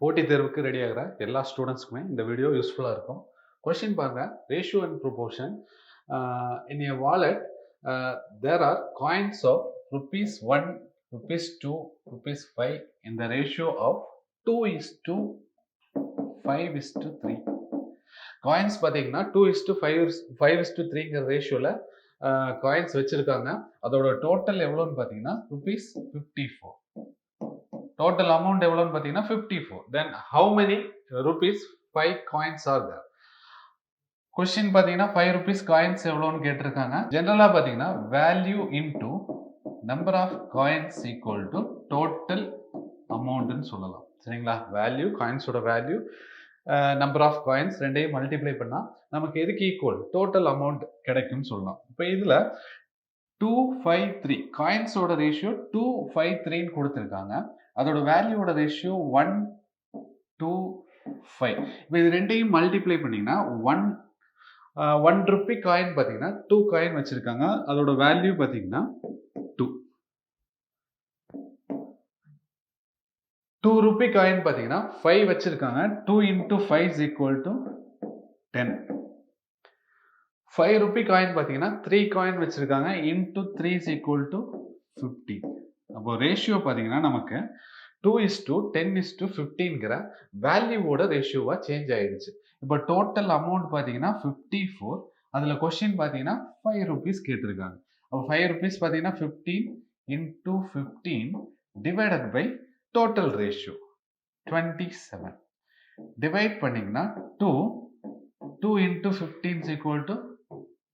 போட்டித் தேர்வுக்கு ரெடி ஆகிற எல்லா ஸ்டூடெண்ட்ஸ்க்குமே இந்த வீடியோ யூஸ்ஃபுல்லாக இருக்கும். கொஸ்டின் பாருங்க, ratio and proportion in a wallet there are coins of rupees 1, rupees 2, rupees 5 in the ratio of 2:5:3. Coins பார்த்தீங்கன்னா 2:5:3ங்கிற ரேஷியோவில் காயின்ஸ் வச்சுருக்காங்க. அதோட டோட்டல் எவ்வளோன்னு பார்த்தீங்கன்னா rupees 54. Total amount எவ்வளோன்னு பார்த்தீங்கன்னா 54. Then how many rupees 5 coins are there? Question பார்த்தீங்கன்னா 5 rupees coins எவ்வளோன்னு கேட்டிருக்காங்க. ஜென்ரலாக பார்த்தீங்கன்னா value into number of coins equal to total அமௌண்ட்னு சொல்லலாம். சரிங்களா? வேல்யூ, காயின்ஸோட வேல்யூ, நம்பர் ஆஃப் காயின்ஸ் ரெண்டையும் மல்டிப்ளை பண்ணால் நமக்கு எதுக்கு ஈக்குவல்? டோட்டல் அமௌண்ட் கிடைக்கும்னு சொல்லலாம். இப்போ இதில் 253 காயின்ஸோட ரேஷியோ 253ன்னு கொடுத்துருக்காங்க. அதோட வேல்யூவோட ரேஷியோ 1:5. இப்போ இது ரெண்டையும் மல்டிப்ளை பண்ணிங்கன்னா 1 ரூபி காயின் பார்த்தீங்கன்னா 2 காயின் வச்சுருக்காங்க. அதோட வேல்யூ பார்த்தீங்கன்னா 2. 2 ரூபி காயின் பார்த்தீங்கன்னா 5 வச்சுருக்காங்க. 2 × 5 = 10. 5 ரூபி காயின் பார்த்தீங்கன்னா 3 காயின் வச்சுருக்காங்க. × 3 = 15. அப்போ ரேஷியோ பார்த்தீங்கன்னா நமக்கு 2:10:15ங்கிற வேல்யூவோட ரேஷியோவாக சேஞ்ச் ஆயிடுச்சு. இப்போ டோட்டல் அமௌண்ட் பார்த்தீங்கன்னா 54. அதில் கொஸ்டின் பார்த்தீங்கன்னா 5 rupees கேட்டிருக்காங்க. அப்போ 5 rupees பார்த்தீங்கன்னா 15 × 15 divided by total ratio 27. Divide பண்ணிங்கன்னா 2 × 15 =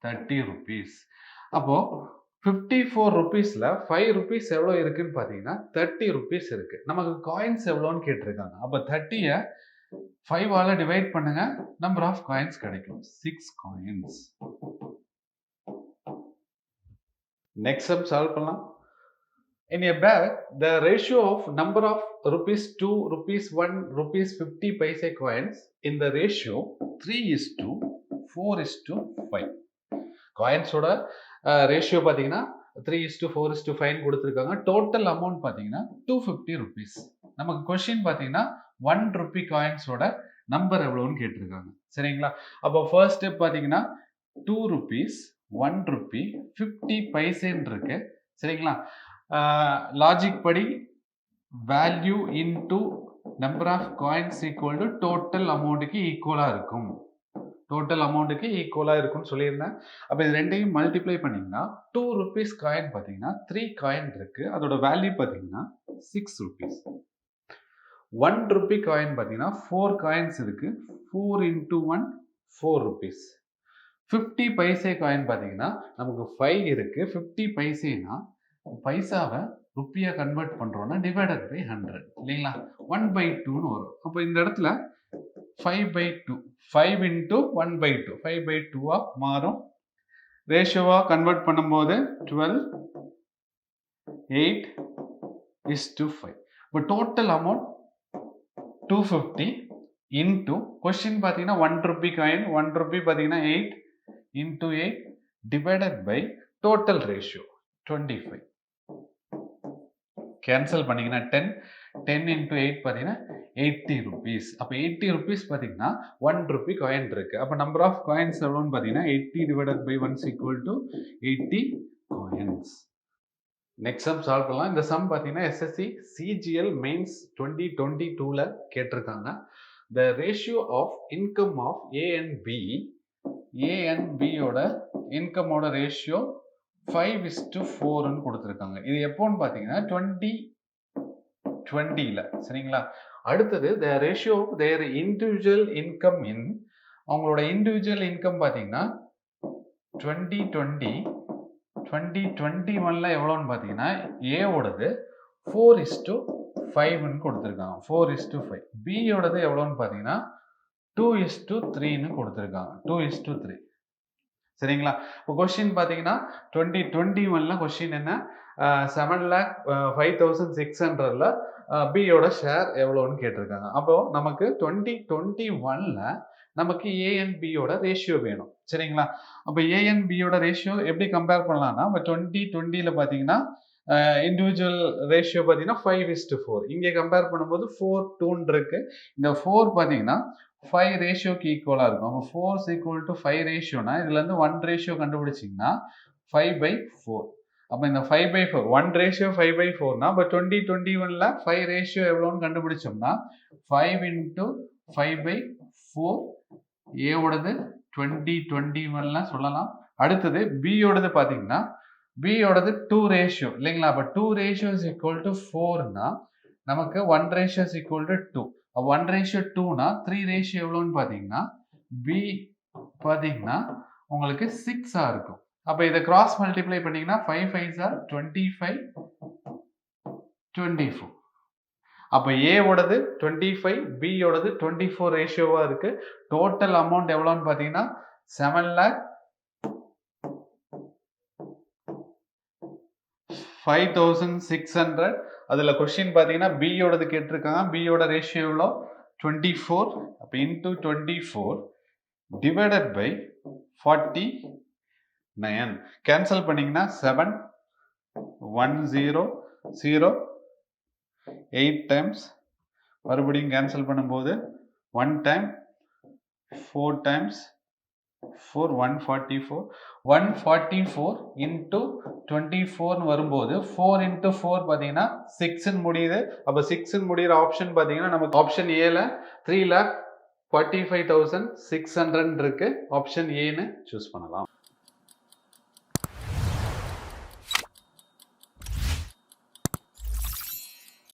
30 rupees. அப்போ 54 rupeesல 5 rupees எவ்வளோ இருக்குன்னு பார்த்தீங்கன்னா 30 rupees இருக்கு. நமக்கு காயின்ஸ் எவ்வளோன்னு கேட்டிருக்காங்க. அப்போ 30யை 5ஆல டிவைட் பண்ணுங்க, நம்பர் ஆஃப் காயின்ஸ் கிடைக்கும் 6 coins. நெக்ஸ்ட் சம் சால்வ் பண்ணலாம். In a bag, the ratio of number of rupees 2, rupees 1, rupees 50 paise coins in the ratio 3:4:5. காயின்ஸோட ratio பார்த்தீங்கன்னா 3:4:5 கொடுத்துருக்காங்க. டோட்டல் அமௌண்ட் பார்த்தீங்கன்னா 250 rupees. நமக்கு கொஸ்டின் பார்த்தீங்கன்னா 1 ரூபி காயின்ஸோட நம்பர் எவ்வளோன்னு கேட்டிருக்காங்க. சரிங்களா? அப்போ ஃபர்ஸ்ட் ஸ்டெப் பார்த்தீங்கன்னா 2 rupees, 1 rupee, 50 பைசேன்னு இருக்கு. சரிங்களா? லாஜிக் படி value into number of coins equal to total அமௌண்ட்டுக்கு ஈக்குவலாக இருக்கும். டோட்டல் அமௌண்ட்டுக்கு ஈக்குவலாக இருக்கும்னு சொல்லியிருந்தேன். அப்போ இது ரெண்டையும் மல்டிப்ளை பண்ணிங்கன்னா 2 rupees காயின் பார்த்தீங்கன்னா 3 காயின் இருக்குது. அதோட வேல்யூ பார்த்தீங்கன்னா 6 rupees. 1 ரூபி காயின் பார்த்தீங்கன்னா 4 காயின்ஸ் இருக்குது. 4 × 1 4 rupees. 50 பைசே காயின் பார்த்தீங்கன்னா நமக்கு 5 இருக்குது. 50 பைசேனா பைசாவை ருப்பியாக கன்வெர்ட் பண்ணுறோன்னா டிவைடட் பை 100 இல்லைங்களா? 1/2ன்னு வரும். அப்போ இந்த இடத்துல 5/2, 5 × 1/2, 5/2 மாறும். ரேஷியோவாக கன்வெர்ட் பண்ணும்போது 12, 8:5. இப்போ டோட்டல் அமௌண்ட் 250 இன்டூ கொஸ்டின் பார்த்தீங்கன்னா 1 ரூபி காயின், 1 ரூபி பார்த்தீங்கன்னா 8 × 8 divided by total ratio 25. Cancel பண்ணிங்கன்னா 10 × 8 பார்த்தீங்கன்னா 80 rupees. அப்போ 80 rupees பார்த்தீங்கன்னா 1 ரூபி காயின் இருக்குது. அப்போ நம்பர் ஆஃப் காயின்ஸ் எவ்வளோன்னு பார்த்தீங்கன்னா 80 divided by 1 = 80 coins. Next sum solve பண்ணலாம். இந்த சம் பார்த்தீங்கன்னா எஸ்எஸ்சி சிஜிஎல் மெயின்ஸ் 2022ல் கேட்டிருக்காங்க. The ratio of income of A and பியோட இன்கமோட ரேஷியோ 5:4ன்னு கொடுத்துருக்காங்க. இது எப்போன்னு பார்த்தீங்கன்னா 2020ல். சரிங்களா? அடுத்தது the ratio of their individual income in, அவங்களோட இண்டிவிஜுவல் இன்கம் பார்த்தீங்கன்னா 2021ல் எவ்வளோன்னு பார்த்தீங்கன்னா ஏவோடது 4:5ன்னு கொடுத்துருக்காங்க. 4:5. பியோடது எவ்வளோன்னு பார்த்தீங்கன்னா 2:3ன்னு கொடுத்துருக்காங்க. 2:3. சரிங்களா? இப்போ கொஸ்டின் பார்த்தீங்கன்னா 2021ல் கொஸ்டின் என்ன? 7,05,600ல் பியோட ஷேர் எவ்வளோன்னு கேட்டிருக்காங்க. அப்போது நமக்கு 2021ல் நமக்கு ஏ அண்ட் பியோட ரேஷியோ வேணும். சரிங்களா? அப்போ ஏ அண்ட் பியோட ரேஷியோ எப்படி கம்பேர் பண்ணலாம்னா, இப்போ 2020ல் பார்த்தீங்கன்னா இண்டிவிஜுவல் ரேஷியோ பார்த்தீங்கன்னா 5:4. இங்கே கம்பேர் பண்ணும்போது 4:2 இருக்கு. இந்த 4 பார்த்தீங்கன்னா 5 ரேஷியோக்கு ஈக்குவலாக இருக்கும். அப்போ 4 is equal to 5 ரேஷியோனா இதுலேருந்து 1 ரேஷியோ கண்டுபிடிச்சிங்கன்னா 5/4. அப்போ இந்த 5/4 1 ரேஷியோ 5/4னா இப்போ 2021ல் 5 ரேஷியோ எவ்வளோன்னு கண்டுபிடிச்சோம்னா 5 into 5/4 ஏவோடது 2021ல சொல்லலாம். அடுத்தது பியோடது பார்த்தீங்கன்னா பியோடது 2 ரேஷியோ இல்லைங்களா? அப்போ 2 ரேஷியோ இஸ் ஈக்குவல் டு 4னா நமக்கு 1 ratio is equal to 2. 1 ratio 2னா 3 ரேஷியோ எவ்வளோன்னு பார்த்தீங்கன்னா பி பார்த்தீங்கன்னா உங்களுக்கு 6 இருக்கும். அப்போ இதை கிராஸ் மல்டிப்ளை பண்ணீங்கன்னா 5 5s are 25 24. அப்போ ஏவோடது 25 பியோடது 24 ரேஷியோவா இருக்கு. டோட்டல் அமௌண்ட் எவ்வளோன்னு பார்த்தீங்கன்னா 7,05,600. அதில் கொஸ்டின் பார்த்தீங்கன்னா பியோடது கேட்டிருக்காங்க. பியோட ரேஷியோ எவ்வளோ 24. அப்போ இன்டூ 24 டிவைடட் பை 49. கேன்சல் பண்ணிங்கன்னா 7 1 0 0 8 டைம்ஸ். மறுபடியும் கேன்சல் பண்ணும்போது 1 டைம் 4 டைம்ஸ் 4 144. 144 into 24 வரும்போது 4 into 4 பார்த்தீங்கன்னா 6 முடியுது. அப்போ 6 முடிகிற ஆப்ஷன் பார்த்தீங்கன்னா நமக்கு ஆப்ஷன் ஏல 3,45,600 இருக்கு. ஆப்ஷன் ஏன்னு சூஸ் பண்ணலாம்.